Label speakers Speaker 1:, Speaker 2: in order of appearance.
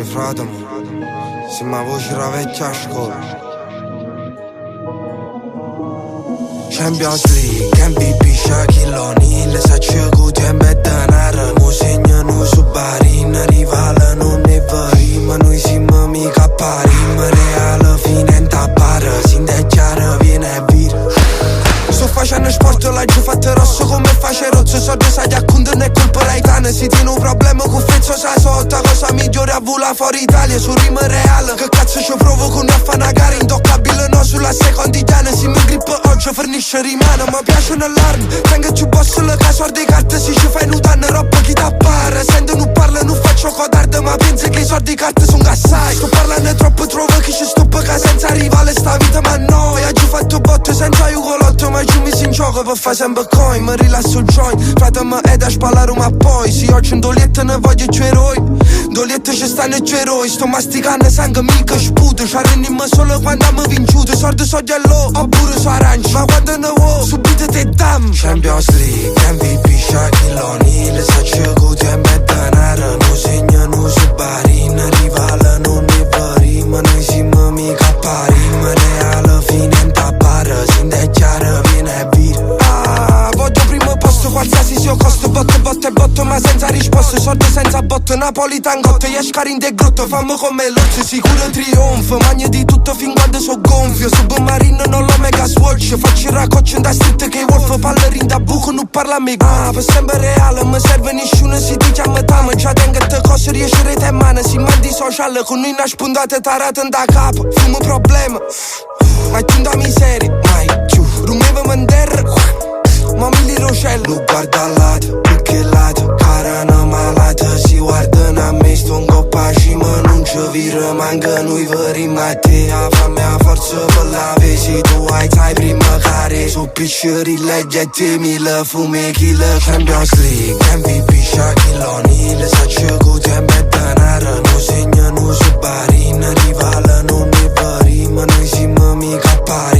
Speaker 1: Frate, se ma voce la vecchia scuola. Champions League, MVP, Shaquille O'Neal, Sacce Guti e Meddanara, mo segnano su Barin, rivale non è vero, ma noi siamo mica pari, ma reale fine in tappare, si indecchiare viene a vir. Sto facendo sport, l'ho fatto rosso come face rozzo, so due sai a conto ne colpa raitana, si tiene un problema con fezzo sa sotto, cosa migliore a vola fuori Italia, su rima reale, che cazzo ci provo con una fa una gara intoccabile, no sulla seconda italiana, si mi grippa oggi fornisce rimane, ma piacciono l'arma, tengo più boss le casor di carte, si ci fai nutanno roba chi t'appare, sento non parla, non faccio codardo, ma pensi che i soldi di carte sono gassai, sto parlando troppo, trovo che ci stoppa che senza rivale sta vita ma noia, ci ho fatto botte senza aiucolotto, ma ci mi si in gioco per fare sempre coin, mi rilasso il joint, frate ma è da spalare ma poi, se oggi un dolietto ne voglio i eroi, dolietto ci stanno i eroi, sto masticando sangue mica sputo, ci arrendiamo solo quando abbiamo vinciuto, sordi so giallo, oppure so arancio, ma quando ne ho, subito te dam. Champions League, MVP, Shaquille O'Neal, Sacce Guti e Meddanara, non segnano su Barin, rivale non è vero, ma noi siamo mica pari, ma reale fine in tappare, si indecchiare viene a vir. Voglio primo posto, qualsiasi sia costo, botte, botte, botto, ma senza risposte, sordi senza botto, Napolitan gotto, escari in de grotto, fammi come l'ozzo, sicuro trionfo, magno di tutto fin quando so gonfio, submarino non lo mega swatch, faccio il raccoccio da street che wolf, pallerin da buco, non parla a me, per sempre reale, mi serve nessuno, si dice a metà, ma già tengo te cose, riescere te mano, si mandi social, con una spuntata tarata da capo, fumo problema, mai tu da miseria, mai giù, rumeva manderra, ma mi li rocello, lo guarda al lato, perché lato, carana malata, si guardano a me, sto in coppa cima, non ci vira, manca noi veri, ma te a fammi a forza per la vesi, tu hai sai prima care, su picceri leggete mille fumi, kill, Champions League, MVP, Shaquille O'Neal, Sacce Guti e Meddanara, non segnano su Barin, rivale non è vero, ma noi siamo mica pari.